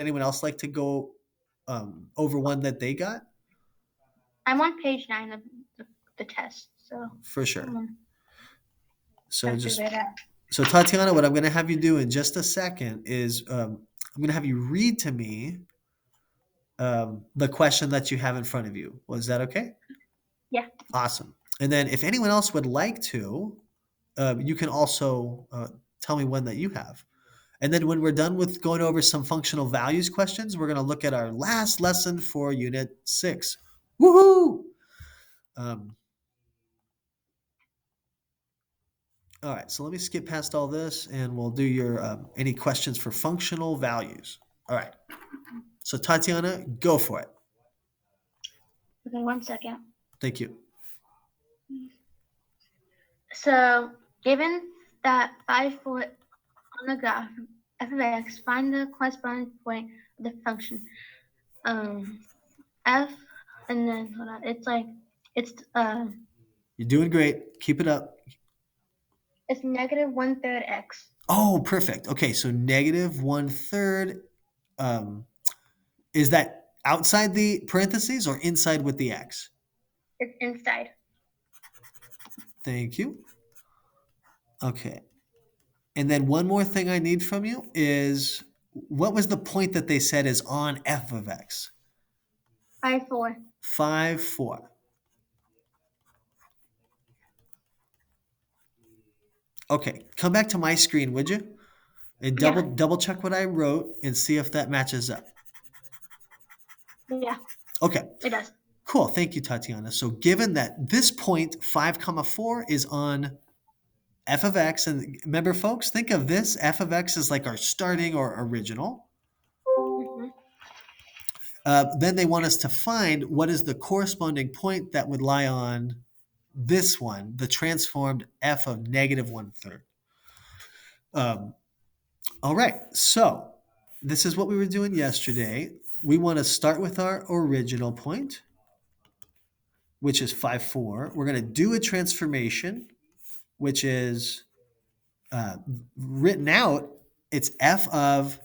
anyone else like to go over one that they got? I'm on page 9 of the test, so For sure. So have to just figure that. so Tatiana, what I'm going to have you do in just a second is I'm going to have you read to me the question that you have in front of you. Was that okay? Yeah. Awesome. And then if anyone else would like to, you can also tell me one that you have. And then when we're done with going over some functional values questions, we're going to look at our last lesson for Unit 6. Woohoo! Um, all right, so let me skip past all this and we'll do your any questions for functional values. All right, so Tatiana, go for it. Okay, 1 second. Thank you. So, given that 5 foot on the graph f of x, find the corresponding point of the function f, and then hold on. You're doing great. Keep it up. It's negative 1/3 x. Oh, perfect. Okay, so negative 1/3. Um, is that outside the parentheses or inside with the x? It's inside. Thank you. Okay. And then one more thing I need from you is what was the point that they said is on f of x? 5/4. 5, 4. Okay, come back to my screen, would you? And Yeah. double check what I wrote and see if that matches up. Yeah. Okay, It does. cool. Thank you, Tatiana. So given that this point 5 comma 4 is on f of x, and remember folks, think of this f of x as like our starting or original. Mm-hmm. Then they want us to find what is the corresponding point that would lie on this one, the transformed f of negative 1/3. Um, all right, so this is what we were doing yesterday. We want to start with our original point, which is 5, 4. We're going to do a transformation, which is uh, written out. It's f of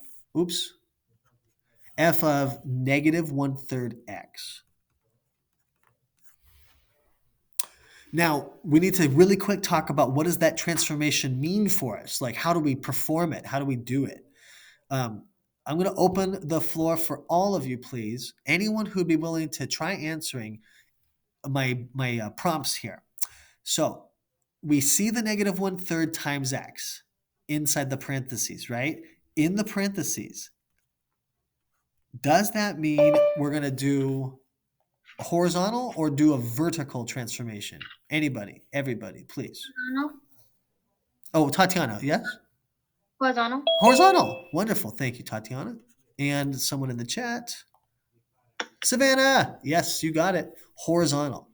negative 1/3 x. Now, we need to really quick talk about what does that transformation mean for us? Like, how do we perform it? How do we do it? Um, I'm going to open the floor for all of you, please. Anyone who'd be willing to try answering my prompts here. So we see the negative 1/3 times x inside the parentheses, right? In the parentheses, does that mean we're going to do a horizontal or do a vertical transformation? Anybody, everybody, please. Horizontal. Oh, Tatiana, yes? Horizontal. Horizontal. Wonderful. Thank you, Tatiana. And someone in the chat. Savannah. Yes, you got it. Horizontal.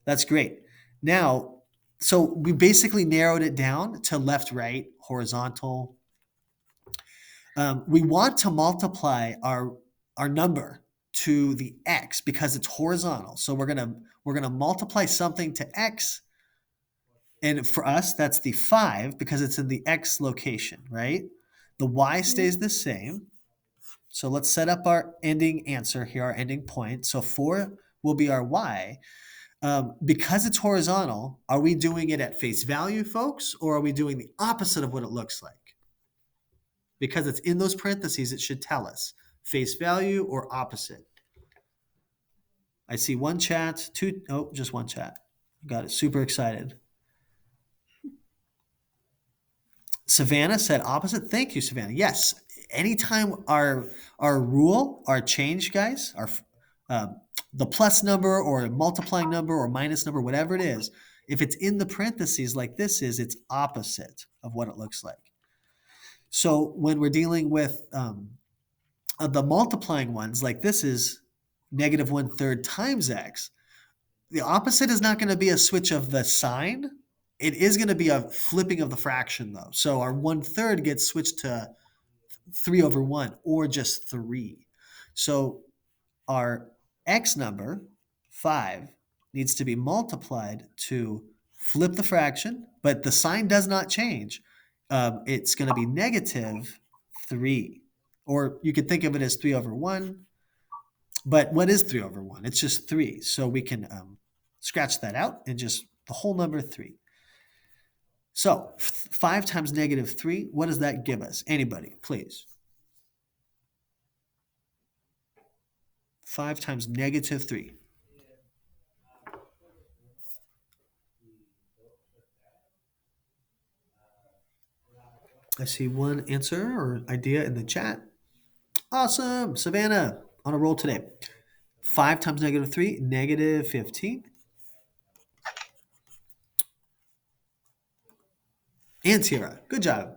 That's great. Now, so we basically narrowed it down to left, right, horizontal. We want to multiply our number to the x because it's horizontal. So we're gonna multiply something to x, and for us that's the 5 because it's in the x location, right? The y stays the same. So let's set up our ending answer here, our ending point. So 4 will be our y. Because it's horizontal, are we doing it at face value, folks, or are we doing the opposite of what it looks like? Because it's in those parentheses, it should tell us face value or opposite. I see one chat, just one chat. Got it. Super excited. Savannah said opposite. Thank you, Savannah. Yes, anytime our rule, our change, guys, our the plus number or multiplying number or minus number, whatever it is, if it's in the parentheses like this is, it's opposite of what it looks like. So when we're dealing with the multiplying ones, like this is negative 1/3 times x, the opposite is not going to be a switch of the sign. It is going to be a flipping of the fraction, though. So our 1/3 gets switched to 3 over 1 or just 3. So our x number, 5, needs to be multiplied to flip the fraction, but the sign does not change. It's going to be negative 3 Or you could think of it as 3 over 1. But what is 3 over 1? It's just 3. So we can scratch that out and just the whole number 3. So 5 times negative 3, what does that give us? Anybody, please. 5 times negative 3. I see one answer or idea in the chat. Awesome. Savannah, on a roll today. 5 times negative 3, negative 15. And Tira, good job.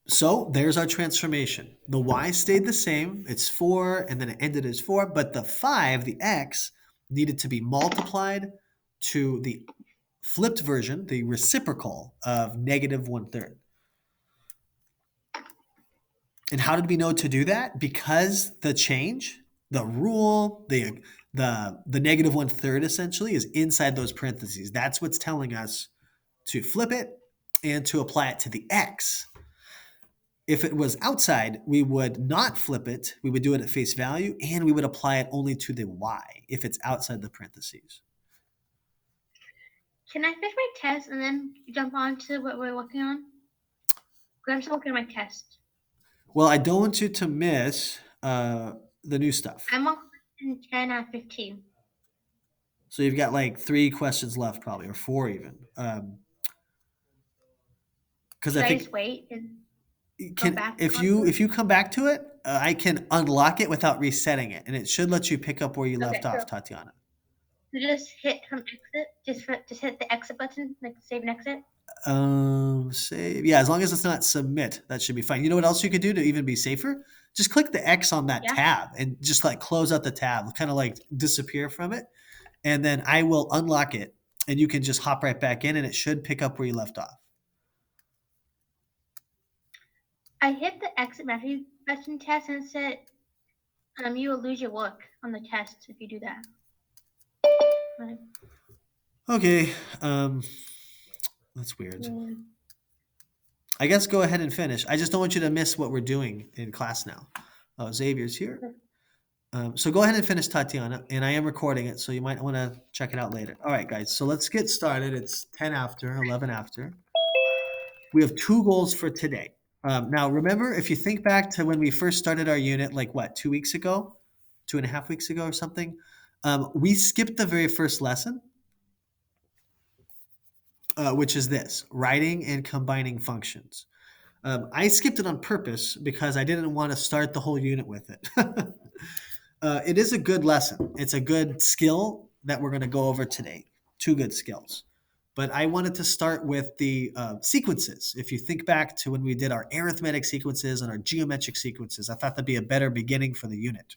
So there's our transformation. The y stayed the same. It's 4, and then it ended as 4. But the 5, the x, needed to be multiplied to the flipped version, the reciprocal of negative 1/3. And how did we know to do that? Because the change, the rule, the negative 1/3 essentially is inside those parentheses. That's what's telling us to flip it and to apply it to the x. If it was outside, we would not flip it. We would do it at face value, and we would apply it only to the y if it's outside the parentheses. Can I finish my test and then jump on to what we're working on? Because I'm still working on my test. Well, I don't want you to miss the new stuff. I'm on question 10 out of 15. So you've got like 3 questions left, probably, or 4 even. Because Should I I think just wait and can back if onto you it? if you come back to it, I can unlock it without resetting it, and it should let you pick up where you Okay, left off, so Tatiana. you just hit from exit, just hit the exit button, like save and exit. Save. Yeah, as long as it's not submit, that should be fine. You know what else you could do to even be safer? Just click the X on that Yeah. tab and just like close out the tab, kind of like disappear from it. And then I will unlock it and you can just hop right back in and it should pick up where you left off. I hit the exit message button test and it said, you will lose your work on the test if you do that. Right. Okay. That's weird. I guess go ahead and finish. I just don't want you to miss what we're doing in class now. Oh, Xavier's here. So go ahead and finish, Tatiana, and I am recording it, so you might want to check it out later. All right, guys, so let's get started. It's 10 after, 11 after. We have 2 goals for today. Now, remember, if you think back to when we first started our unit, like what, 2 weeks ago, 2.5 weeks ago or something, we skipped the very first lesson, which is this, writing and combining functions. I skipped it on purpose because I didn't want to start the whole unit with it. It is a good lesson. It's a good skill that we're going to go over today. 2 good skills. But I wanted to start with the sequences. If you think back to when we did our arithmetic sequences and our geometric sequences, I thought that'd be a better beginning for the unit.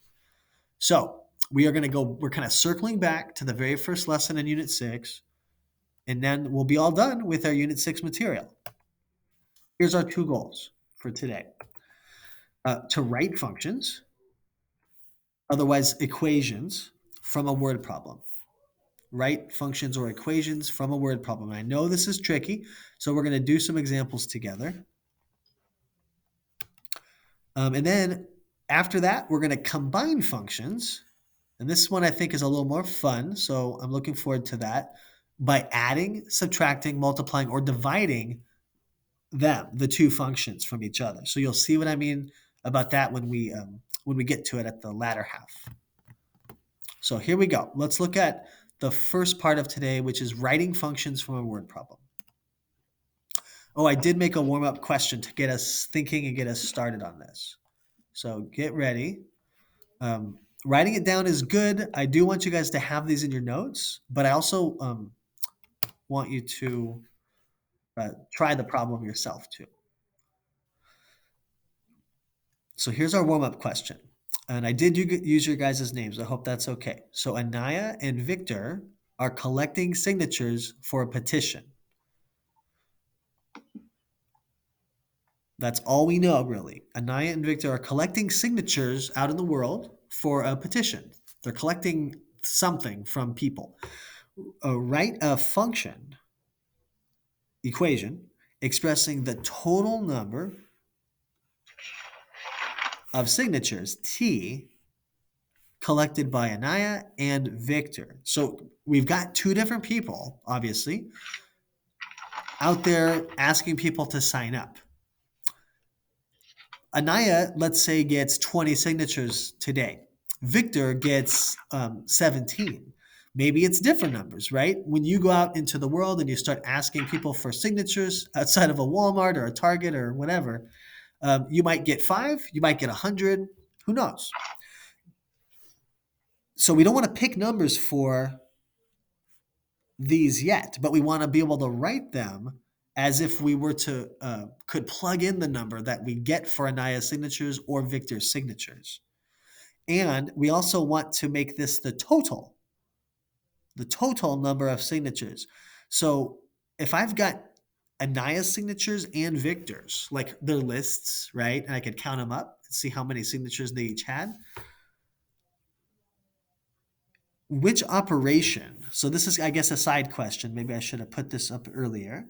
So we're kind of circling back to the very first lesson in Unit 6, and then we'll be all done with our Unit 6 material. Here's our 2 goals for today. To write functions, otherwise equations, from a word problem. Write functions or equations from a word problem. I know this is tricky, so we're going to do some examples together. And then after that, we're going to combine functions. And this one I think is a little more fun, so I'm looking forward to that, by adding, subtracting, multiplying, or dividing them, the 2 functions from each other. So you'll see what I mean about that when we get to it at the latter half. So here we go. Let's look at the first part of today, which is writing functions from a word problem. Oh, I did make a warm-up question to get us thinking and get us started on this. So get ready. Writing it down is good. I do want you guys to have these in your notes, but I also want you to try the problem yourself too. So here's our warm-up question. And I did use your guys' names. I hope that's okay. So Anaya and Victor are collecting signatures for a petition. That's all we know, really. Anaya and Victor are collecting signatures out in the world for a petition. They're collecting something from people. Write a function, equation, expressing the total number of signatures, T, collected by Anaya and Victor. So we've got two different people, obviously, out there asking people to sign up. Anaya, let's say, gets 20 signatures today. Victor gets 17. Maybe it's different numbers, right? When you go out into the world and you start asking people for signatures outside of a Walmart or a Target or whatever, you might get 5, you might get 100, who knows? So we don't want to pick numbers for these yet, but we want to be able to write them as if we were to could plug in the number that we get for Anaya's signatures or Victor's signatures. And we also want to make this the total number of signatures. So if I've got Anaya's signatures and Victor's, like their lists, right? And I could count them up and see how many signatures they each had. Which operation, so this is, I guess, a side question. Maybe I should have put this up earlier.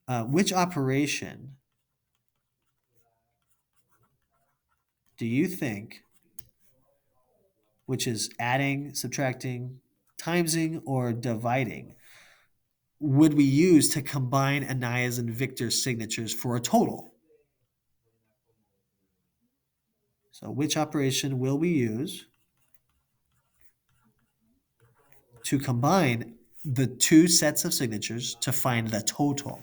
Which operation do you think, which is adding, subtracting, timesing, or dividing, would we use to combine Anaya's and Victor's signatures for a total? So which operation will we use to combine the two sets of signatures to find the total?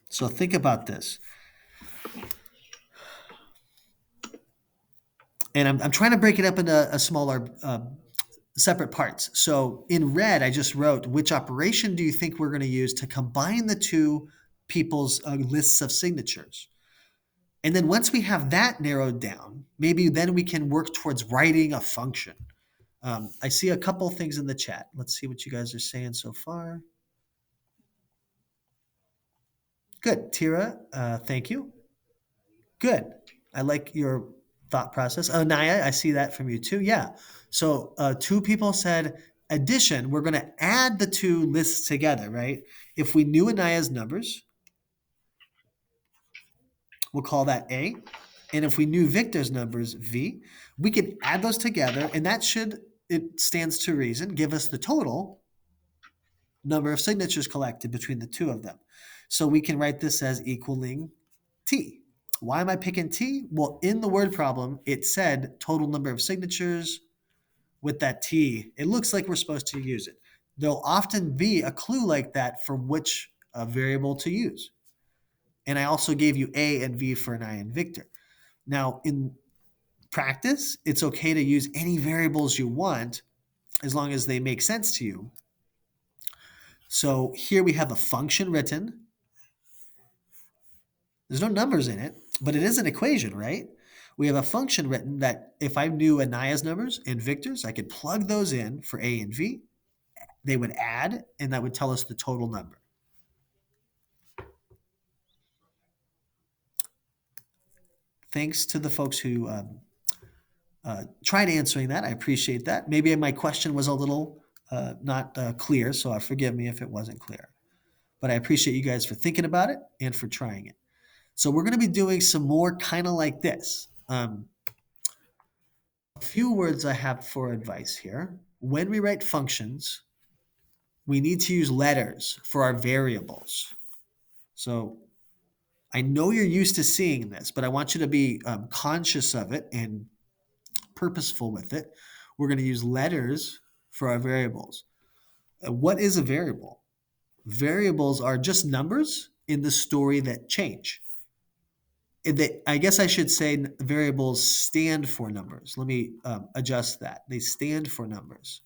So think about this. And I'm trying to break it up into a smaller separate parts. So in red, I just wrote, which operation do you think we're going to use to combine the two people's lists of signatures? And then once we have that narrowed down, maybe then we can work towards writing a function. I see a couple things in the chat. Let's see what you guys are saying so far. Good, Tira, thank you. Good. I like your thought process. Oh, Naya, I see that from you too. Yeah. So two people said addition. We're going to add the two lists together, right? If we knew Anaya's numbers, we'll call that A. And if we knew Victor's numbers, V, we could add those together, and that should, it stands to reason, give us the total number of signatures collected between the two of them. So we can write this as equaling T. Why am I picking T? Well, in the word problem, it said total number of signatures with that T. It looks like we're supposed to use it. There'll often be a clue like that for which variable to use. And I also gave you A and V for Anaya and Victor. Now, in practice, it's okay to use any variables you want as long as they make sense to you. So here we have a function written. There's no numbers in it, but it is an equation, right? We have a function written that if I knew Anaya's numbers and Victor's, I could plug those in for A and V. They would add, and that would tell us the total number. Thanks to the folks who tried answering that. I appreciate that. Maybe my question was a little not clear, so forgive me if it wasn't clear. But I appreciate you guys for thinking about it and for trying it. So we're going to be doing some more kind of like this. A few words I have for advice here. When we write functions, we need to use letters for our variables. So I know you're used to seeing this, but I want you to be conscious of it and purposeful with it. We're going to use letters for our variables. What is a variable? Variables are just numbers in the story that change. I guess I should say variables stand for numbers. Let me adjust that. They stand for numbers.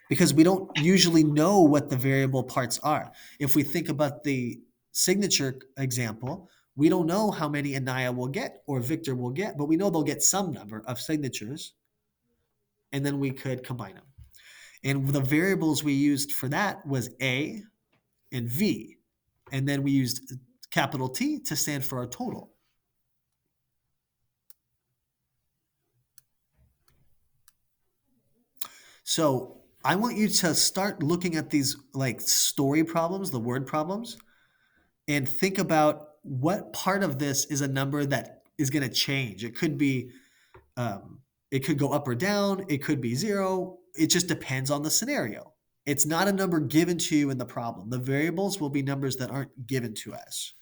Because we don't usually know what the variable parts are. If we think about the signature example, we don't know how many Anaya will get or Victor will get, but we know they'll get some number of signatures, and then we could combine them. And the variables we used for that was A and V. and then we used capital T to stand for our total. So I want you to start looking at these like story problems, the word problems, and think about what part of this is a number that is going to change. It could be, it could go up or down. It could be zero. It just depends on the scenario. It's not a number given to you in the problem. The variables will be numbers that aren't given to us.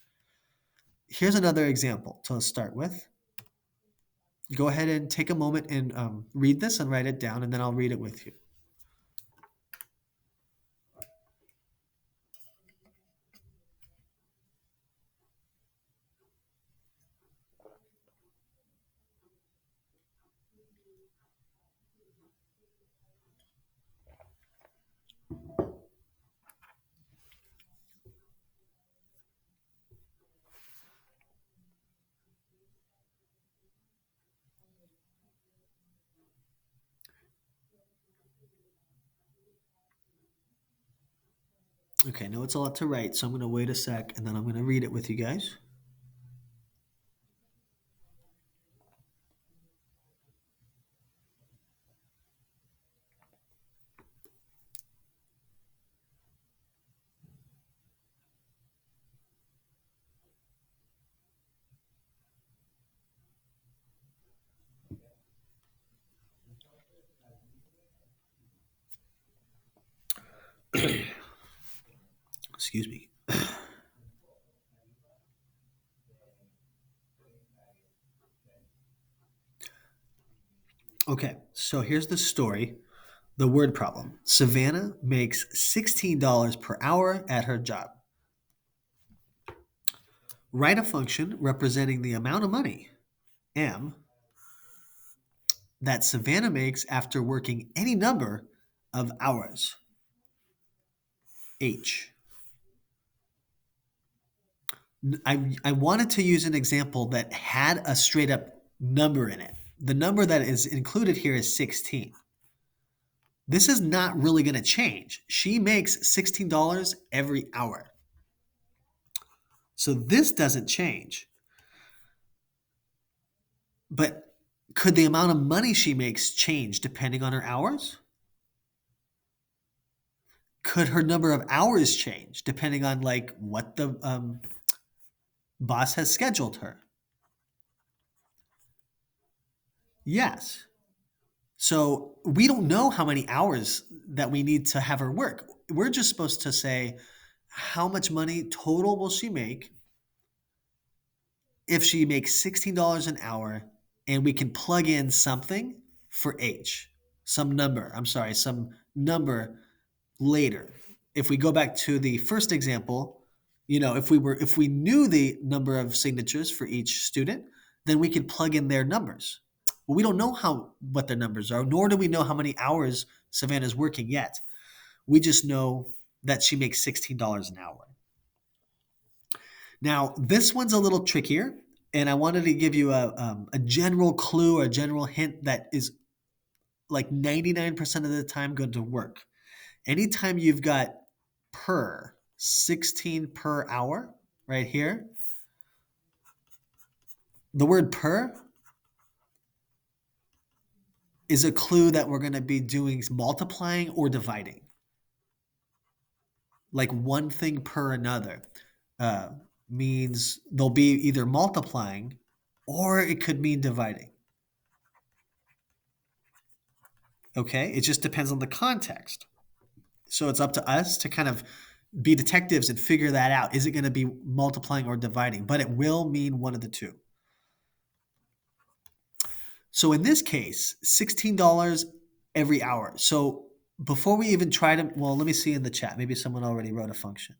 Here's another example to start with. Go ahead and take a moment and read this and write it down, and then I'll read it with you. Okay, I know it's a lot to write, so I'm going to wait a sec, and then I'm going to read it with you guys. Excuse me. Okay, so here's the story, the word problem. Savannah makes $16 per hour at her job. Write a function representing the amount of money, M, that Savannah makes after working any number of hours, H. I wanted to use an example that had a straight up number in it. The number that is included here is 16. This is not really going to change. She makes $16 every hour. So this doesn't change. But could the amount of money she makes change depending on her hours? Could her number of hours change depending on like what the boss has scheduled her? Yes. So we don't know how many hours that we need to have her work. We're just supposed to say how much money total will she make if she makes $16 an hour, and we can plug in something for H, some number. I'm sorry, some number later. If we go back to the first example, if we knew the number of signatures for each student, then we could plug in their numbers. Well, we don't know what their numbers are, nor do we know how many hours Savannah's working yet. We just know that she makes $16 an hour. Now, this one's a little trickier, and I wanted to give you a general clue or a general hint that is like 99% of the time going to work. Anytime you've got per, 16 per hour right here, the word per is a clue that we're going to be doing multiplying or dividing. Like one thing per another means they'll be either multiplying or it could mean dividing. Okay, it just depends on the context. So it's up to us to kind of be detectives and figure that out. Is it going to be multiplying or dividing? But it will mean one of the two. So in this case, $16 every hour. So before we even try to, well, let me see in the chat. Maybe someone already wrote a function.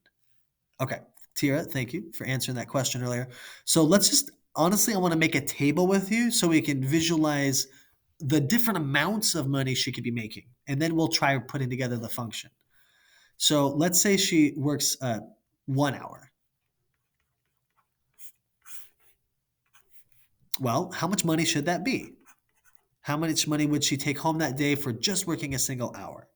Okay, Tira, thank you for answering that question earlier. So let's just, honestly, I want to make a table with you so we can visualize the different amounts of money she could be making. And then we'll try putting together the function. So let's say she works 1 hour. Well, how much money should that be? How much money would she take home that day for just working a single hour?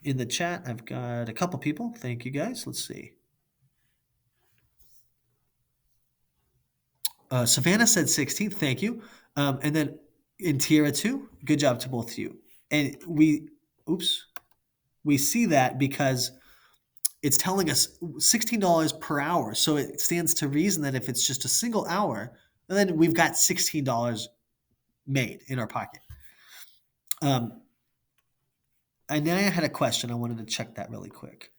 In the chat, I've got a couple people. Thank you guys. Let's see. Savannah said 16th. Thank you. And then in Tierra 2, good job to both of you. And we see that because it's telling us $16 per hour. So it stands to reason that if it's just a single hour, then we've got $16 made in our pocket. And then I had a question. I wanted to check that really quick.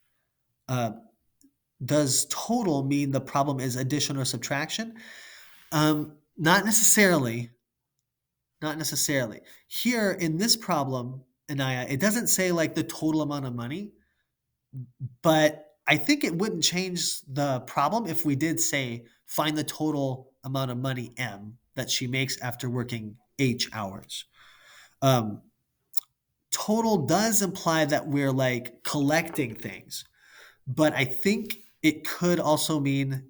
Does total mean the problem is addition or subtraction? Not necessarily. Not necessarily. Here in this problem, Anaya, it doesn't say like the total amount of money, but I think it wouldn't change the problem if we did say find the total amount of money M that she makes after working H hours. Total does imply that we're like collecting things, but I think it could also mean,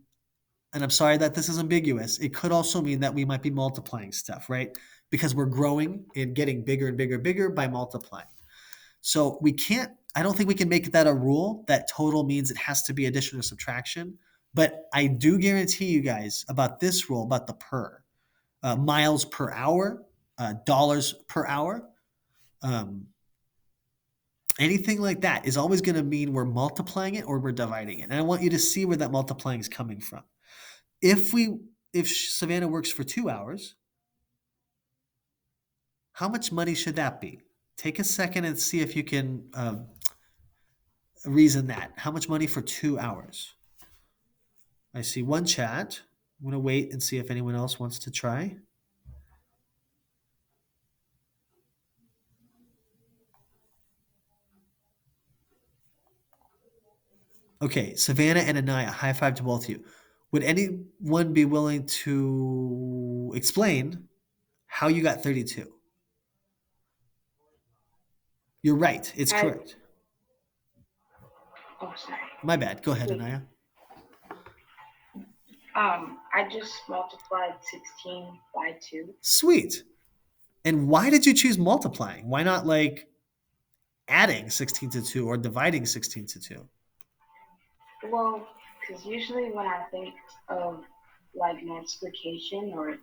and I'm sorry that this is ambiguous, it could also mean that we might be multiplying stuff, right? Because we're growing and getting bigger and bigger and bigger by multiplying. So I don't think we can make that a rule that total means it has to be addition or subtraction. But I do guarantee you guys about this rule, about the per. Miles per hour, dollars per hour, anything like that is always going to mean we're multiplying it or we're dividing it. And I want you to see where that multiplying is coming from. If Savannah works for 2 hours, how much money should that be? Take a second and see if you can reason that. How much money for 2 hours? I see one chat. I'm going to wait and see if anyone else wants to try. Okay, Savannah and Anaya, high five to both of you. Would anyone be willing to explain how you got 32? You're right. It's correct. Oh, sorry. My bad. Go ahead, Anaya. I just multiplied 16 by 2. Sweet. And why did you choose multiplying? Why not like adding 16 to 2 or dividing 16 to 2? Well, because usually when I think of like multiplication, or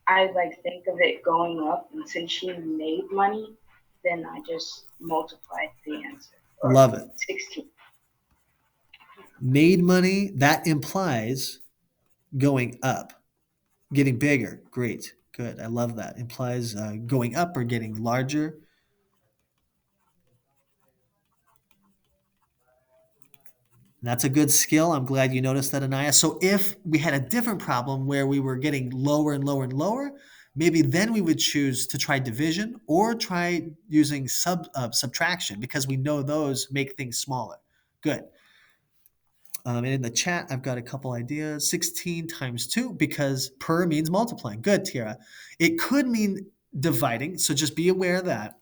I like think of it going up, and since she made money, then I just multiplied the answer. Love it. 16. Made money, that implies going up, getting bigger. Great. Good. I love that. Implies going up or getting larger. That's a good skill. I'm glad you noticed that, Anaya. So if we had a different problem where we were getting lower and lower and lower, maybe then we would choose to try division or try using subtraction because we know those make things smaller. Good. And in the chat, I've got a couple ideas. 16 times 2 because per means multiplying. Good, Tiara. It could mean dividing, so just be aware of that.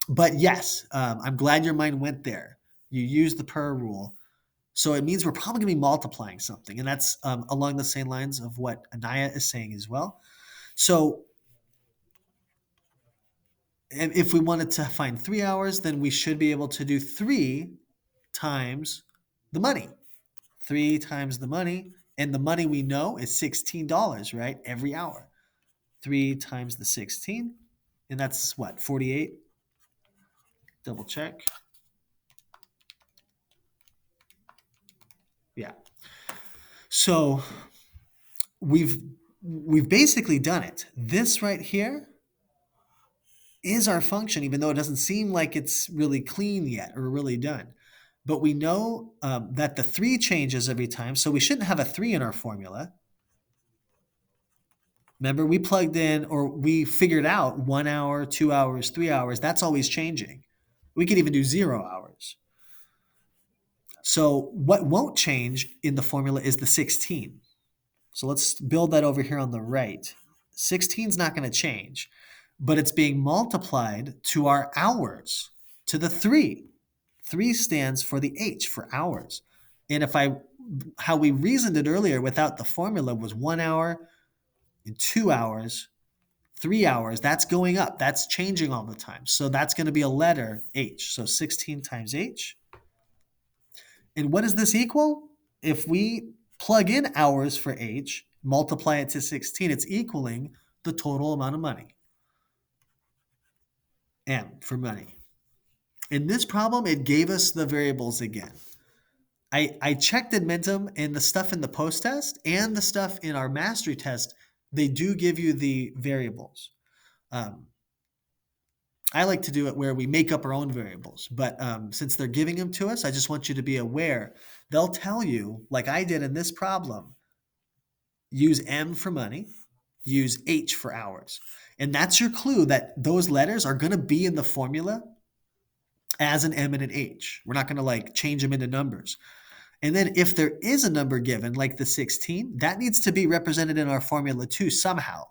But yes, I'm glad your mind went there. You used the per rule. So it means we're probably going to be multiplying something. And that's along the same lines of what Anaya is saying as well. So if we wanted to find 3 hours, then we should be able to do 3 times the money. 3 times the money. And the money we know is $16, right? Every hour. 3 times the 16. And that's what? 48? Double check. Yeah. So we've basically done it. This right here is our function, even though it doesn't seem like it's really clean yet or really done. But we know that the 3 changes every time, so we shouldn't have a 3 in our formula. Remember, we plugged in or we figured out 1 hour, 2 hours, 3 hours. That's always changing. We could even do 0 hours. So what won't change in the formula is the 16. So let's build that over here on the right. 16 is not going to change, but it's being multiplied to our hours, to the 3. 3 stands for the H, for hours. And how we reasoned it earlier without the formula was 1 hour and 2 hours 3 hours, that's going up. That's changing all the time. So that's going to be a letter H. So 16 times H. And what does this equal? If we plug in hours for H, multiply it to 16, it's equaling the total amount of money. M for money. In this problem, it gave us the variables again. I checked Edmentum, and the stuff in the post test and the stuff in our mastery test, they do give you the variables. I like to do it where we make up our own variables, but since they're giving them to us, I just want you to be aware. They'll tell you, like I did in this problem, use M for money, use H for hours. And that's your clue that those letters are going to be in the formula as an M and an H. We're not going to like change them into numbers. And then if there is a number given, like the 16, that needs to be represented in our formula too somehow.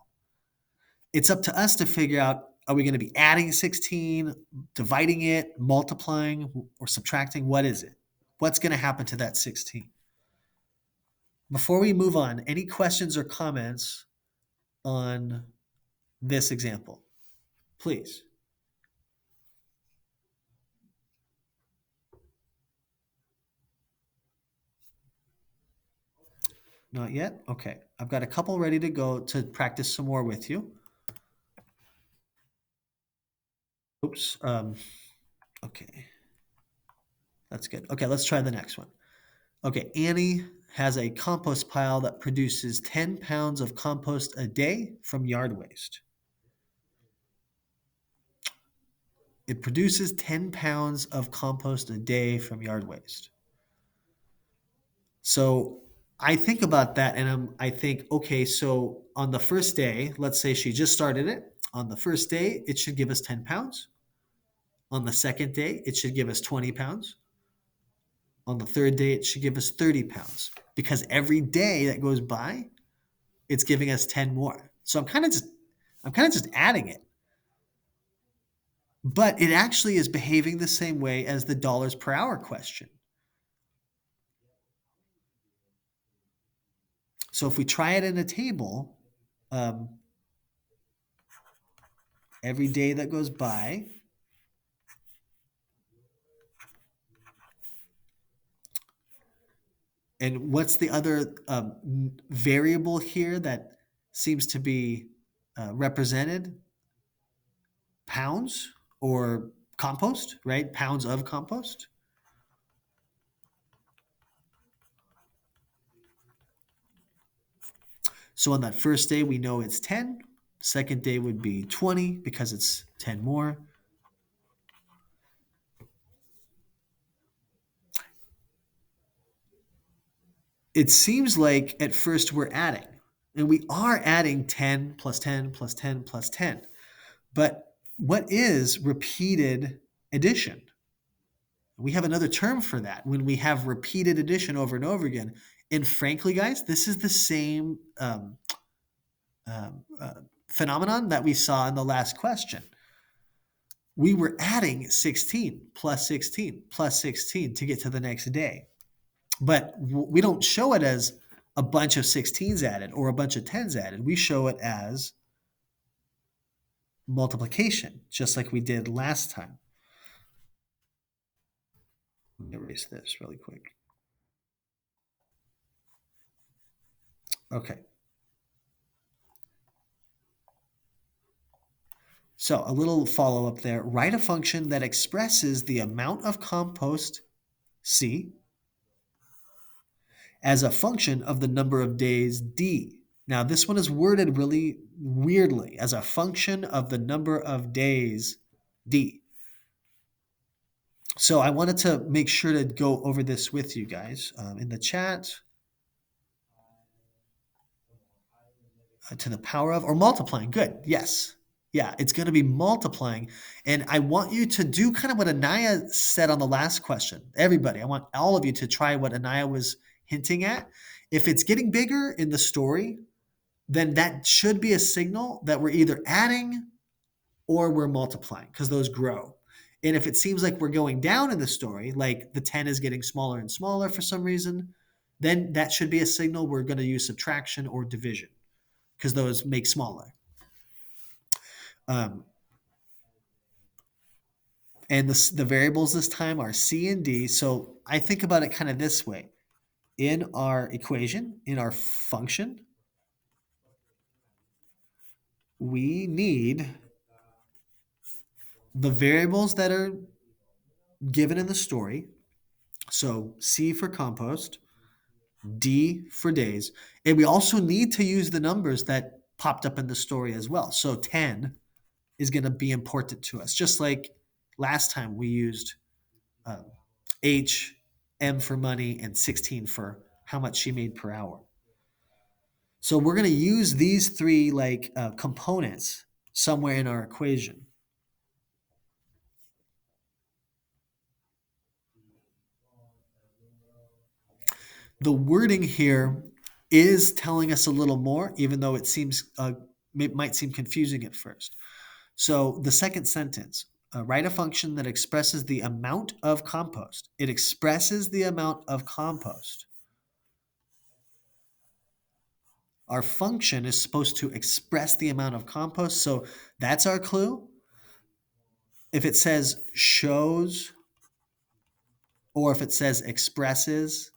It's up to us to figure out, are we going to be adding 16, dividing it, multiplying, or subtracting? What is it? What's going to happen to that 16? Before we move on, any questions or comments on this example? Please. Not yet? Okay. I've got a couple ready to go to practice some more with you. Oops. Okay. That's good. Okay, let's try the next one. Okay, Annie has a compost pile that produces 10 pounds of compost a day from yard waste. It produces 10 pounds of compost a day from yard waste. So I think about that and I think, okay, so on the first day, let's say she just started it. On the first day, it should give us 10 pounds. On the second day, it should give us 20 pounds. On the third day, it should give us 30 pounds because every day that goes by, it's giving us 10 more. So I'm kind of just adding it. But it actually is behaving the same way as the dollars per hour question. So if we try it in a table, every day that goes by, and what's the other variable here that seems to be represented? Pounds or compost, right? Pounds of compost. So on that first day, we know it's 10. Second day would be 20 because it's 10 more. It seems like at first we're adding, and we are adding 10 plus 10 plus 10 plus 10. But what is repeated addition? We have another term for that when we have repeated addition over and over again. And frankly, guys, this is the same phenomenon that we saw in the last question. We were adding 16 plus 16 plus 16 to get to the next day. But we don't show it as a bunch of 16s added or a bunch of 10s added. We show it as multiplication, just like we did last time. Let me erase this really quick. Okay. So a little follow-up there. Write a function that expresses the amount of compost, C, as a function of the number of days, D. Now, this one is worded really weirdly, as a function of the number of days, D. So I wanted to make sure to go over this with you guys in the chat. To the power of, or multiplying. Good. Yes. Yeah, it's going to be multiplying. And I want you to do kind of what Anaya said on the last question. Everybody, I want all of you to try what Anaya was hinting at. If it's getting bigger in the story, then that should be a signal that we're either adding or we're multiplying because those grow. And if it seems like we're going down in the story, like the 10 is getting smaller and smaller for some reason, then that should be a signal we're going to use subtraction or division because those make smaller. Um, and the variables this time are C and D. So I think about it kind of this way. In our equation, in our function, we need the variables that are given in the story. So C for compost, D for days. And we also need to use the numbers that popped up in the story as well. So 10 is going to be important to us, just like last time we used um, H, M for money, and 16 for how much she made per hour. So we're going to use these three components somewhere in our equation. The wording here is telling us a little more, even though it might seem confusing at first. So the second sentence, write a function that expresses the amount of compost. It expresses the amount of compost. Our function is supposed to express the amount of compost, so that's our clue. If it says shows, or if it says expresses,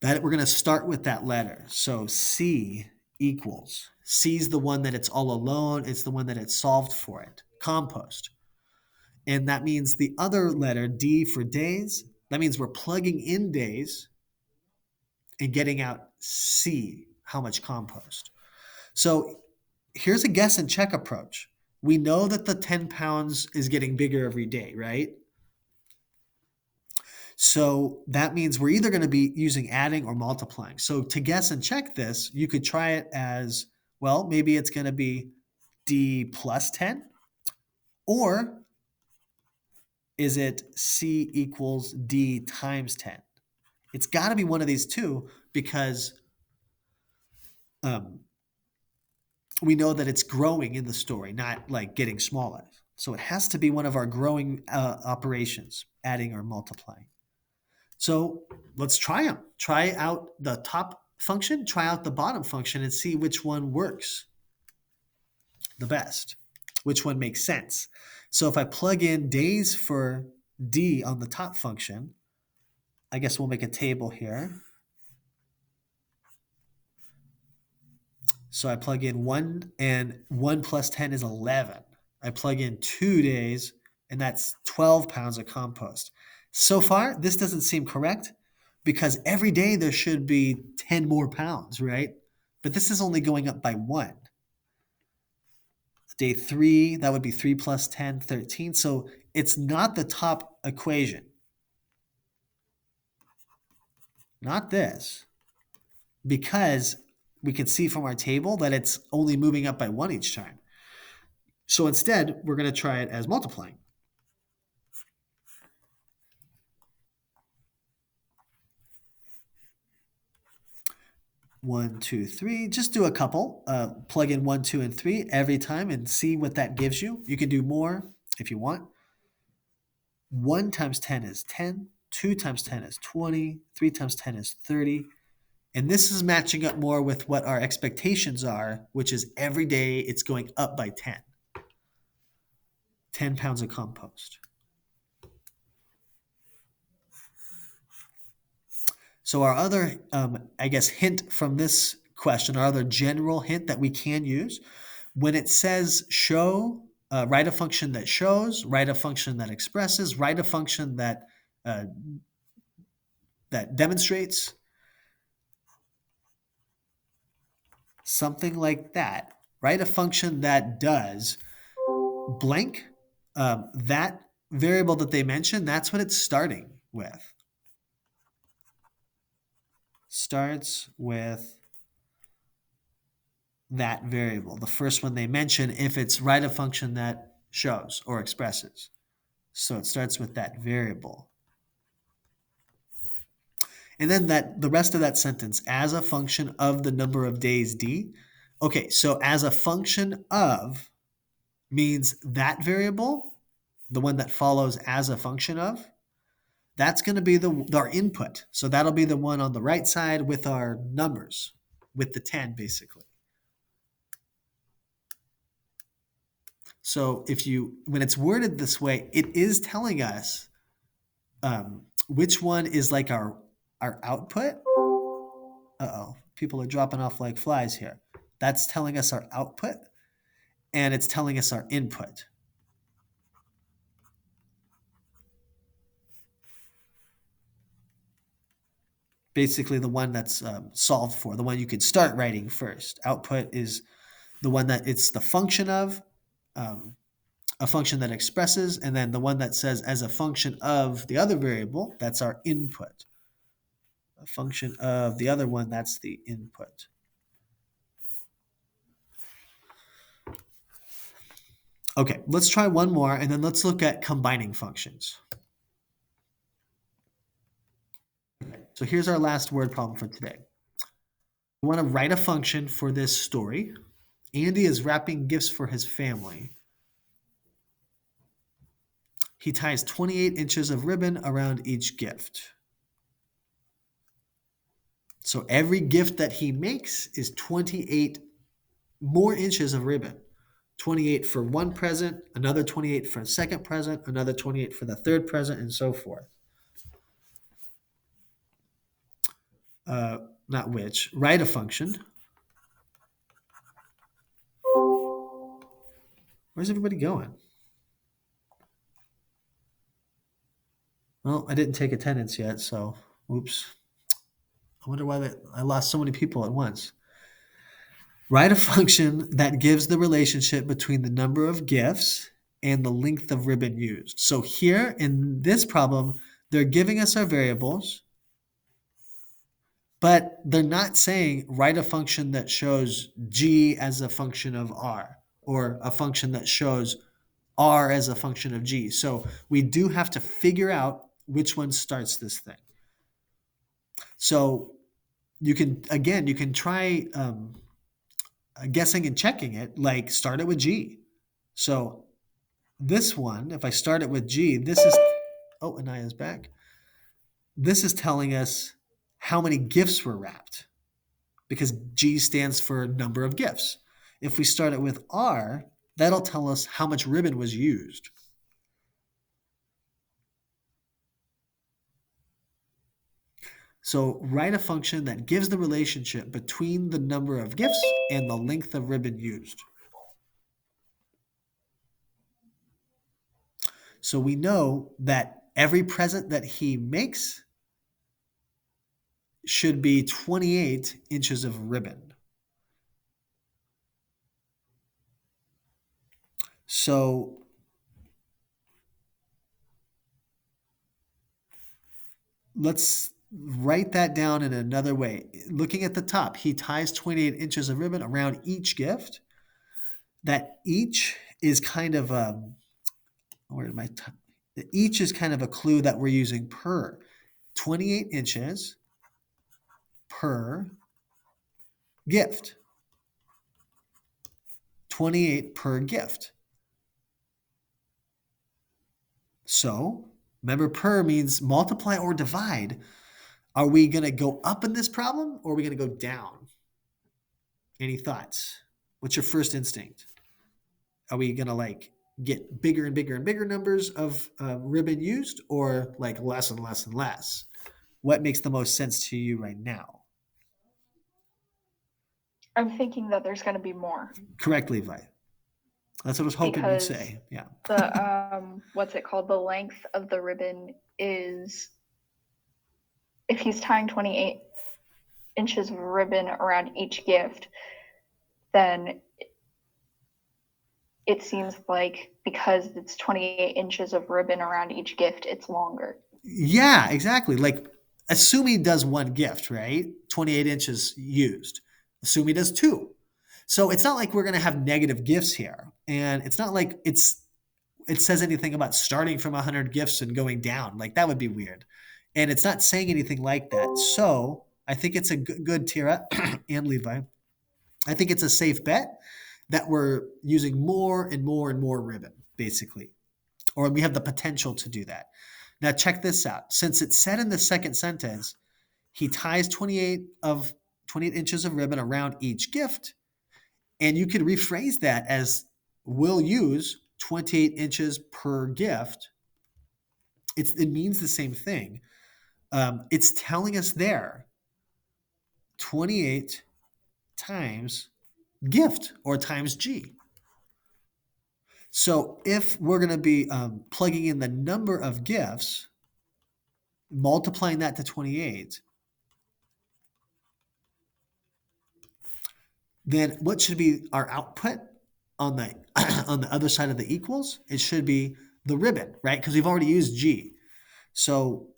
that we're going to start with that letter. So C equals. C is the one that it's all alone. It's the one that it's solved for it. Compost. And that means the other letter, D for days, that means we're plugging in days and getting out C, how much compost. So here's a guess and check approach. We know that the 10 pounds is getting bigger every day, right? So that means we're either going to be using adding or multiplying. So to guess and check this, you could try it as, well, maybe it's going to be D plus 10, or is it C equals D times 10? It's got to be one of these two because we know that it's growing in the story, not like getting smaller. So it has to be one of our growing operations, adding or multiplying. So let's try them. Try out the top function, try out the bottom function, and see which one works the best, which one makes sense. So if I plug in days for D on the top function, I guess we'll make a table here. So I plug in 1, and 1 plus 10 is 11. I plug in 2 days, and that's 12 pounds of compost. So far, this doesn't seem correct because every day there should be 10 more pounds, right? But this is only going up by 1. Day 3, that would be 3 plus 10, 13. So it's not the top equation. Not this. Because we can see from our table that it's only moving up by 1 each time. So instead, we're going to try it as multiplying. 1, 2, 3. Just do a couple. Plug in 1, 2, and 3 every time and see what that gives you. You can do more if you want. 1 times 10 is 10. 2 times 10 is 20. 3 times 10 is 30. And this is matching up more with what our expectations are, which is every day it's going up by 10. 10 pounds of compost. So our other, hint from this question, our other general hint that we can use, when it says show, write a function that shows, write a function that expresses, write a function that demonstrates, something like that. Write a function that does blank, that variable that they mentioned, that's what it's starting with. Starts with that variable, the first one they mention, if it's write a function that shows or expresses. So it starts with that variable. And then the rest of that sentence, as a function of the number of days D. Okay, so as a function of means that variable, the one that follows as a function of, that's going to be our input. So that'll be the one on the right side with our numbers, with the 10 basically. So when it's worded this way, it is telling us which one is like our output. Uh-oh, people are dropping off like flies here. That's telling us our output, and it's telling us our input. Basically, the one that's solved for, the one you could start writing first. Output is the one that it's the function of, a function that expresses, and then the one that says as a function of the other variable, that's our input. A function of the other one, that's the input. Okay, let's try one more, and then let's look at combining functions. So here's our last word problem for today. We want to write a function for this story. Andy is wrapping gifts for his family. He ties 28 inches of ribbon around each gift. So every gift that he makes is 28 more inches of ribbon. 28 for one present, another 28 for a second present, another 28 for the third present, and so forth. Write a function. Where's everybody going? Well, I didn't take attendance yet, so oops. I wonder why I lost so many people at once. Write a function that gives the relationship between the number of gifts and the length of ribbon used. So here in this problem, they're giving us our variables, but they're not saying write a function that shows g as a function of r, or a function that shows r as a function of g. So we do have to figure out which one starts this thing. So you can try guessing and checking it, like start it with g. So this one, if I start it with g, this is, oh, Anaya's back. This is telling us how many gifts were wrapped, because G stands for number of gifts. If we start it with R, that'll tell us how much ribbon was used. So write a function that gives the relationship between the number of gifts and the length of ribbon used. So we know that every present that he makes should be 28 inches of ribbon. So let's write that down in another way. Looking at the top, he ties 28 inches of ribbon around each gift. That each is kind of each is kind of a clue that we're using per. 28 inches per gift. 28 per gift. So, remember, per means multiply or divide. Are we going to go up in this problem, or are we going to go down? Any thoughts? What's your first instinct? Are we going to get bigger and bigger and bigger numbers of ribbon used, or like less and less and less? What makes the most sense to you right now? I'm thinking that there's going to be more. Correct, Levi. That's what I was hoping you'd say. Yeah. The what's it called? The length of the ribbon is, if he's tying 28 inches of ribbon around each gift, then it seems like because it's 28 inches of ribbon around each gift, it's longer. Yeah, exactly. Like, assume he does one gift, right? 28 inches used. Assume he does two. So it's not like we're going to have negative gifts here. And it's not like it says anything about starting from 100 gifts and going down. Like, that would be weird. And it's not saying anything like that. So I think it's a good Tira and Levi. I think it's a safe bet that we're using more and more and more ribbon, basically. Or we have the potential to do that. Now check this out. Since it said in the second sentence, he ties 28 inches of ribbon around each gift, and you could rephrase that as we'll use 28 inches per gift. It means the same thing. It's telling us there 28 times gift or times G. So if we're going to be plugging in the number of gifts, multiplying that to 28, then what should be our output on the on the other side of the equals? It should be the ribbon, right? Because we've already used G. So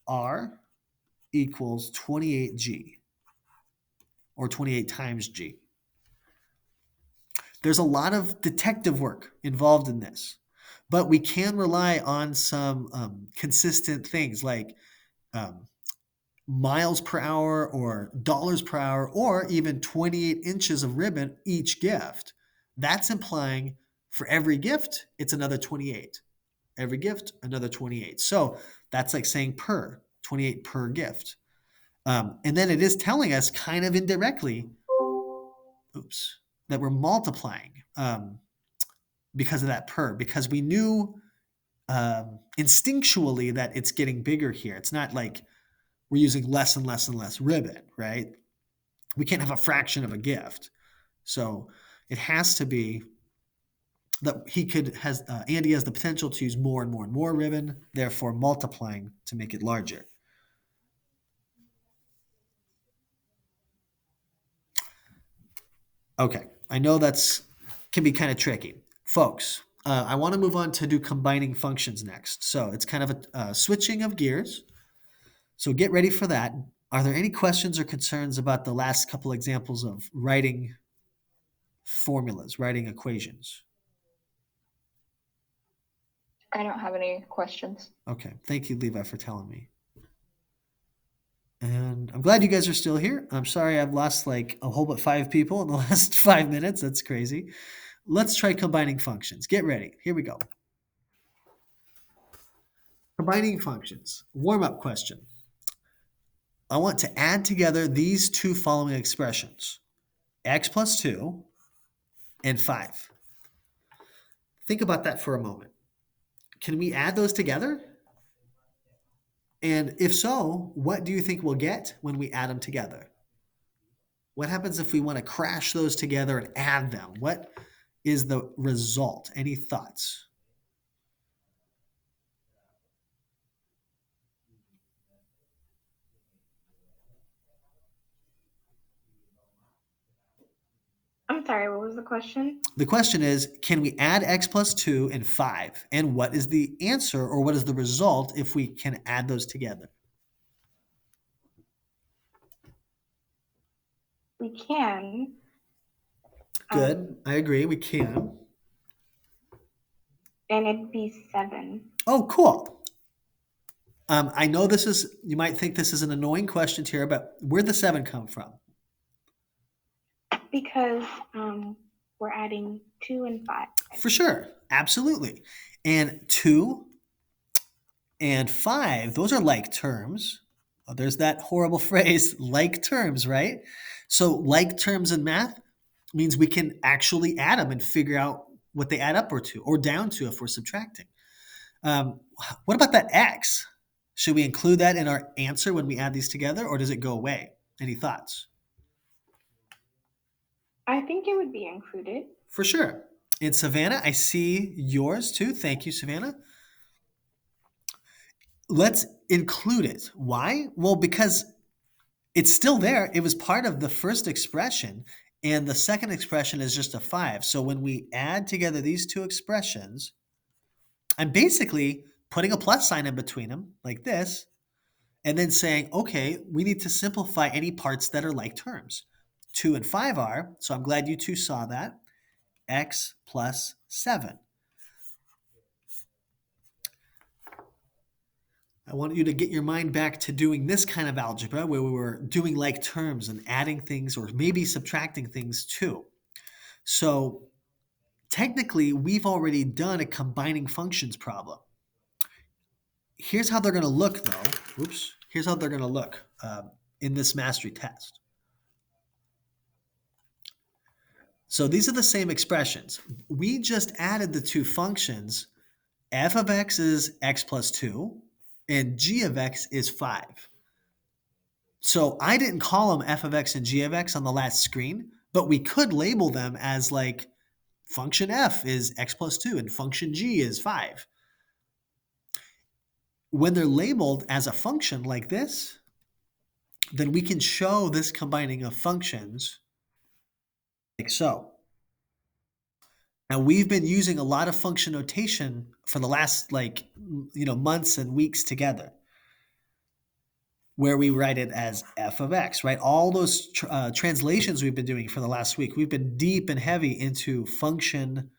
R equals 28G, or 28 times G. There's a lot of detective work involved in this, but we can rely on some consistent things like miles per hour or dollars per hour, or even 28 inches of ribbon each gift. That's implying for every gift, it's another 28. Every gift, another 28. So that's like saying 28 per gift. And then it is telling us kind of indirectly, that we're multiplying because of that because we knew instinctually that it's getting bigger here. It's not like we're using less and less and less ribbon, right? We can't have a fraction of a gift. So it has to be that Andy has the potential to use more and more and more ribbon, therefore multiplying to make it larger. Okay, I know can be kind of tricky. Folks, I want to move on to do combining functions next. So it's kind of a switching of gears. So get ready for that. Are there any questions or concerns about the last couple examples of writing formulas, writing equations? I don't have any questions. Okay, thank you, Levi, for telling me. And I'm glad you guys are still here. I'm sorry I've lost like a whole but 5 people in the last 5 minutes. That's crazy. Let's try combining functions. Get ready. Here we go. Combining functions. Warm-up question. I want to add together these two following expressions, x plus 2 and 5. Think about that for a moment. Can we add those together? And if so, what do you think we'll get when we add them together? What happens if we want to crash those together and add them? What is the result? Any thoughts? I'm sorry, what was the question? The question is, can we add x plus 2 and 5? And what is the answer, or what is the result if we can add those together? We can. Good. I agree. We can. And it'd be 7. Oh, cool. I know you might think this is an annoying question, Tara, but where'd the 7 come from? Because we're adding 2 and 5. For sure. Absolutely. And 2 and 5, those are like terms. Oh, there's that horrible phrase, like terms, right? So like terms in math means we can actually add them and figure out what they add up or down to if we're subtracting. What about that x? Should we include that in our answer when we add these together, or does it go away? Any thoughts? I think it would be included. For sure. And Savannah, I see yours too. Thank you, Savannah. Let's include it. Why? Well, because it's still there. It was part of the first expression, and the second expression is just a 5. So when we add together these two expressions, I'm basically putting a plus sign in between them like this, and then saying, okay, we need to simplify any parts that are like terms. 2 and 5 are, so I'm glad you two saw that, x plus 7. I want you to get your mind back to doing this kind of algebra where we were doing like terms and adding things or maybe subtracting things too. So technically, we've already done a combining functions problem. Here's how they're going to look, though. Here's how they're going to look in this mastery test. So these are the same expressions. We just added the two functions. F of x is x plus 2, and g of x is 5. So I didn't call them f of x and g of x on the last screen, but we could label them as like function f is x plus 2 and function g is 5. When they're labeled as a function like this, then we can show this combining of functions like so. Now we've been using a lot of function notation for the last months and weeks together, where we write it as f of x, right? All those translations we've been doing for the last week, we've been deep and heavy into function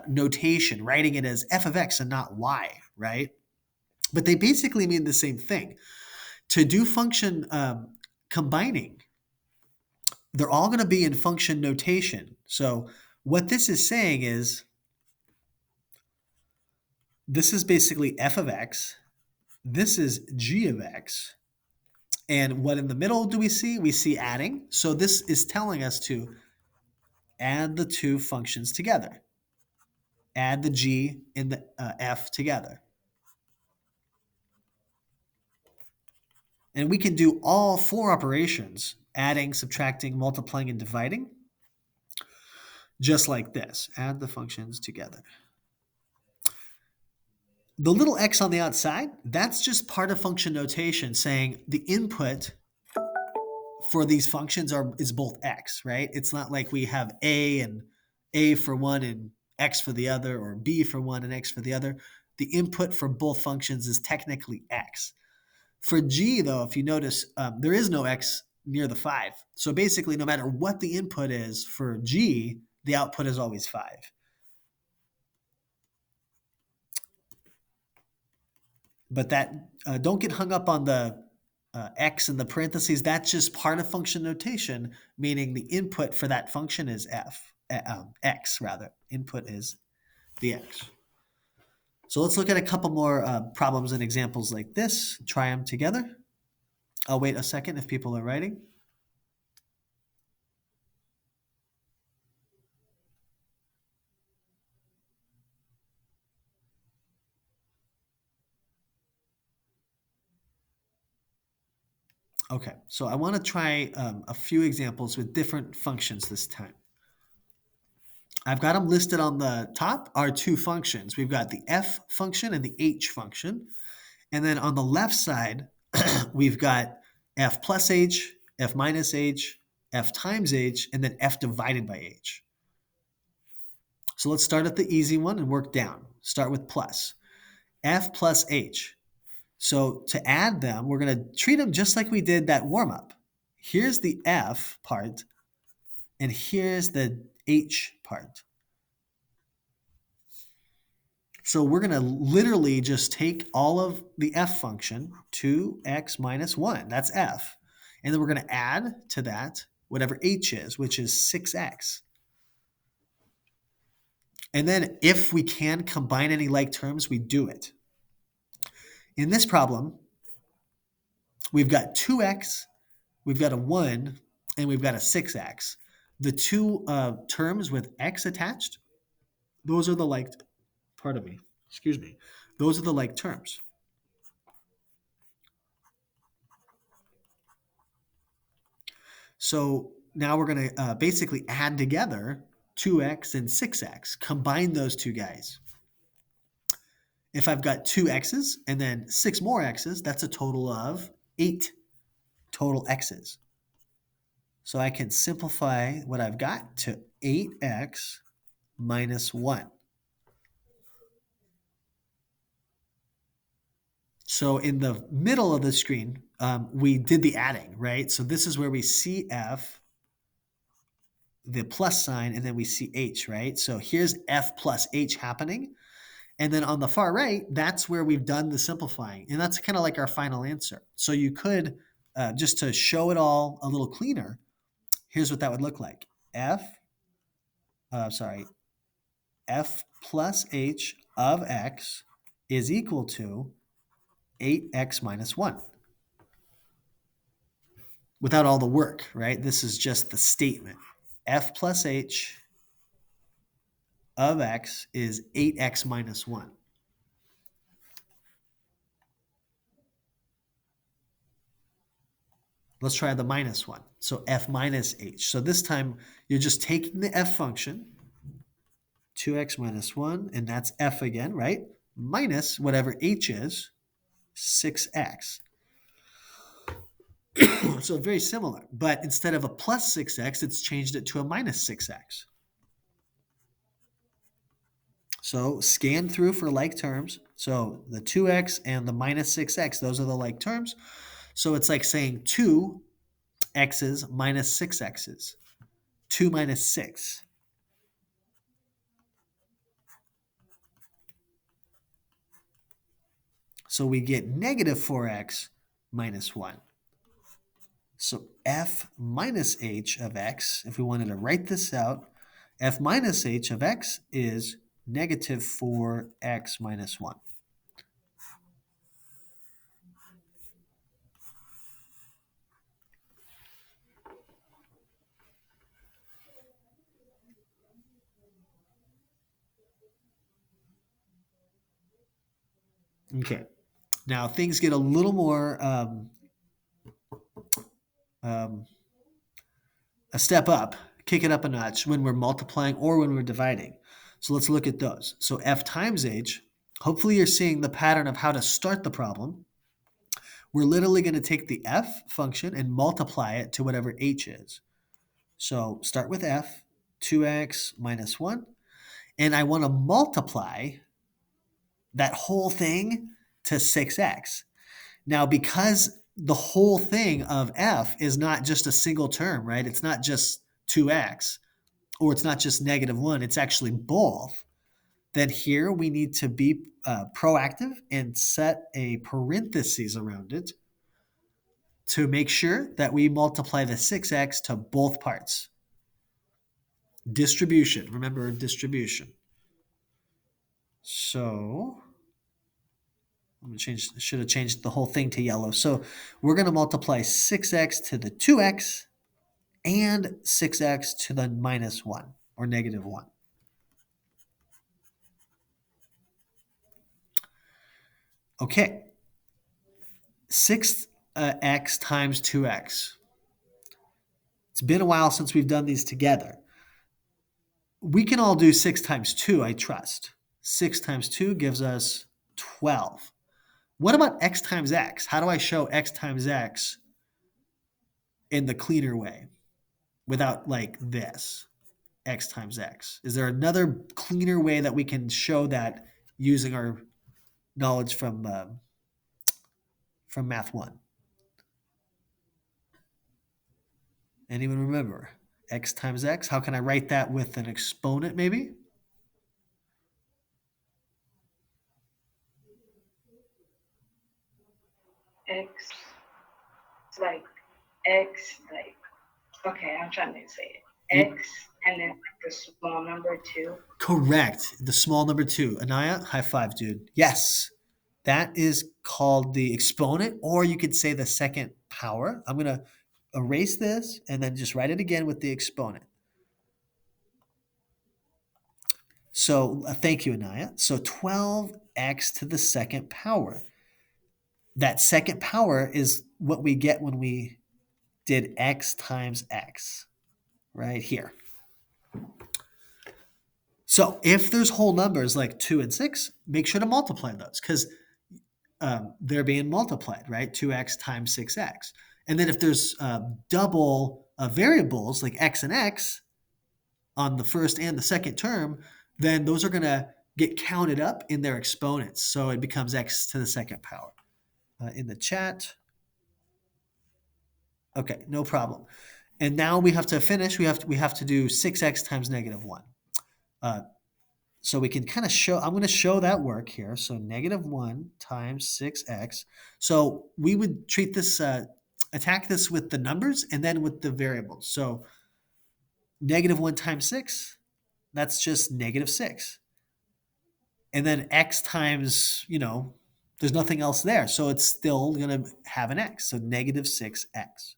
notation, writing it as f of x and not y, right? But they basically mean the same thing. To do function combining, they're all going to be in function notation. So what this is saying is, this is basically f of x, this is g of x, and what in the middle do we see? We see adding. So this is telling us to add the two functions together. Add the g and the f together. And we can do all four operations, adding, subtracting, multiplying, and dividing, just like this. Add the functions together. The little x on the outside, that's just part of function notation saying the input for these functions is both x, right? It's not like we have a for one and x for the other, or b for one and x for the other. The input for both functions is technically x. For g, though, if you notice, there is no x near the 5. So basically, no matter what the input is for g, the output is always 5. But that don't get hung up on the x in the parentheses. That's just part of function notation, meaning the input for that function is x rather. Input is the x. So let's look at a couple more problems and examples like this. Try them together. I'll wait a second if people are writing. Okay, so I want to try a few examples with different functions this time. I've got them listed on the top are two functions. We've got the f function and the h function. And then on the left side, we've got f plus h, f minus h, f times h, and then f divided by h. So let's start at the easy one and work down. Start with plus. F plus h. So to add them, we're going to treat them just like we did that warm-up. Here's the f part, and here's the h part. So we're going to literally just take all of the f function, 2x minus 1. That's f. And then we're going to add to that whatever h is, which is 6x. And then if we can combine any like terms, we do it. In this problem, we've got 2x, we've got a 1, and we've got a 6x. The two terms with x attached, those are the like, those are the like terms. So now we're going to basically add together 2x and 6x, combine those two guys. If I've got 2 x's and then 6 more x's, that's a total of 8 total x's. So I can simplify what I've got to 8x minus 1. So in the middle of the screen, we did the adding, right? So this is where we see f, the plus sign, and then we see h, right? So here's f plus h happening. And then on the far right, that's where we've done the simplifying. And that's kind of like our final answer. So you could, just to show it all a little cleaner, here's what that would look like. f plus h of x is equal to 8x minus 1. Without all the work, right? This is just the statement. F plus h of x is 8x minus 1. Let's try the minus one. So f minus h. So this time you're just taking the f function, 2x minus 1, and that's f again, right? Minus whatever h is, 6x. So very similar, but instead of a plus 6x, it's changed it to a minus 6x. So scan through for like terms. So the 2x and the minus 6x, those are the like terms. So it's like saying 2x's minus 6x's. 2 minus 6. So we get negative 4x minus 1. So f minus h of x, if we wanted to write this out, f minus h of x is negative 4x minus 1. Okay, now things get a little more a step up, kick it up a notch when we're multiplying or when we're dividing. So let's look at those. So f times h, hopefully you're seeing the pattern of how to start the problem. We're literally going to take the f function and multiply it to whatever h is. So start with f, 2x minus 1, and I want to multiply that whole thing to 6x. Now, because the whole thing of f is not just a single term, right? It's not just 2x, or it's not just negative 1, it's actually both. Then here we need to be proactive and set a parentheses around it to make sure that we multiply the 6x to both parts. Distribution. Remember distribution. So I'm going to should have changed the whole thing to yellow. So we're going to multiply 6x to the 2x and 6x to the minus 1 or negative 1. Okay. 6x times 2x. It's been a while since we've done these together. We can all do 6 times 2, I trust. 6 times 2 gives us 12. What about x times x? How do I show x times x in the cleaner way without like this, x times x? Is there another cleaner way that we can show that using our knowledge from Math 1? Anyone remember? X times x? How can I write that with an exponent maybe? X, okay, I'm trying to say it. X and then like the small number 2. Correct. The small number 2. Anaya, high five, dude. Yes. That is called the exponent, or you could say the second power. I'm going to erase this and then just write it again with the exponent. So thank you, Anaya. So 12x to the second power. That second power is what we get when we did x times x, right here. So if there's whole numbers like 2 and 6, make sure to multiply those because they're being multiplied, right? 2x times 6x. And then if there's double variables like x and x on the first and the second term, then those are going to get counted up in their exponents. So it becomes x to the second power. In the chat. Okay, no problem. And now we have to finish. We have to do 6x times negative 1. So we can kind of show, I'm going to show that work here. So negative 1 times 6x. So we would treat this, attack this with the numbers and then with the variables. So negative 1 times 6, that's just negative 6. And then x times, there's nothing else there. So it's still going to have an x. So negative 6x.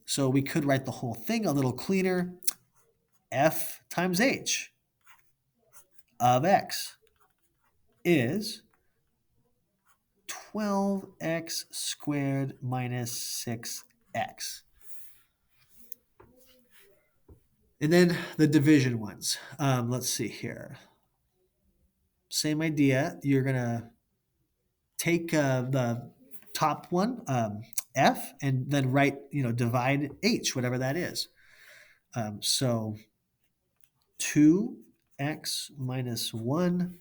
So we could write the whole thing a little cleaner. F times h of x is 12x squared minus 6x. And then the division ones. Let's see here. Same idea. You're going to take the top one, f, and then write, divide h, whatever that is. So 2x minus 1,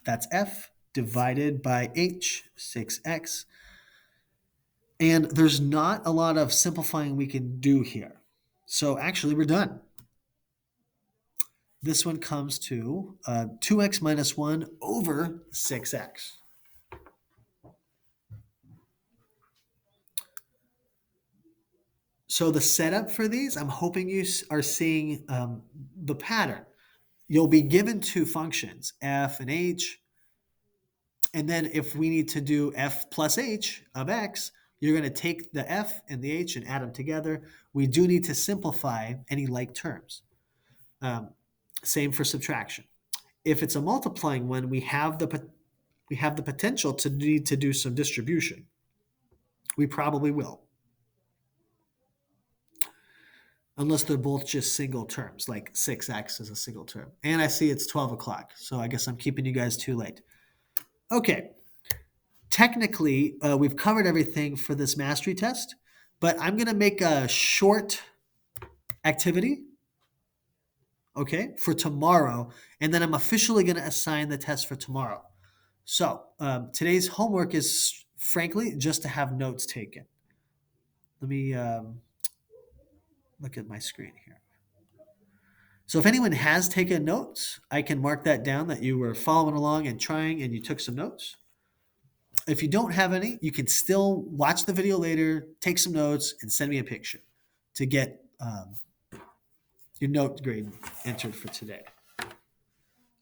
that's f, divided by h, 6x. And there's not a lot of simplifying we can do here. So actually, we're done. This one comes to 2x minus 1 over 6x. So the setup for these, I'm hoping you are seeing the pattern. You'll be given two functions, f and h. And then if we need to do f plus h of x, you're going to take the f and the h and add them together. We do need to simplify any like terms. Same for subtraction. If it's a multiplying one, we have the potential to need to do some distribution. We probably will. Unless they're both just single terms, like 6x is a single term. And I see it's 12 o'clock, so I guess I'm keeping you guys too late. Okay. Technically, we've covered everything for this mastery test, but I'm going to make a short activity, okay, for tomorrow, and then I'm officially going to assign the test for tomorrow. So today's homework is, frankly, just to have notes taken. Let me look at my screen here. So if anyone has taken notes, I can mark that down that you were following along and trying and you took some notes. If you don't have any, you can still watch the video later, take some notes, and send me a picture to get your note grade entered for today.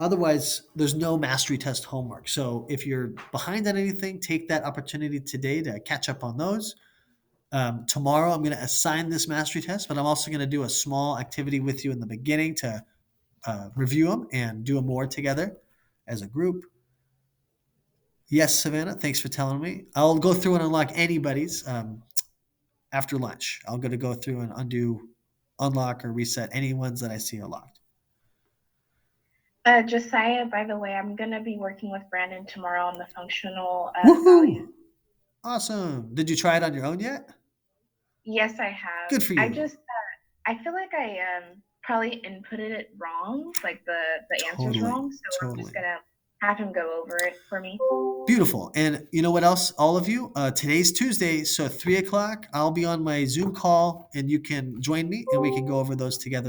Otherwise, there's no mastery test homework. So if you're behind on anything, take that opportunity today to catch up on those. Tomorrow, I'm going to assign this mastery test, but I'm also going to do a small activity with you in the beginning to review them and do them more together as a group. Yes, Savannah, thanks for telling me. I'll go through and unlock anybody's after lunch. I'm going to go through and unlock or reset any ones that I see are locked. Josiah, by the way, I'm going to be working with Brandon tomorrow on the functional Woohoo! value. Awesome. Did you try it on your own yet? Yes, I have. Good for you. I just, I feel like I probably inputted it wrong, like the answers Totally, wrong. So I'm just going to have him go over it for me. Beautiful. And you know what else, all of you? Today's Tuesday, so 3 o'clock, I'll be on my Zoom call and you can join me and we can go over those together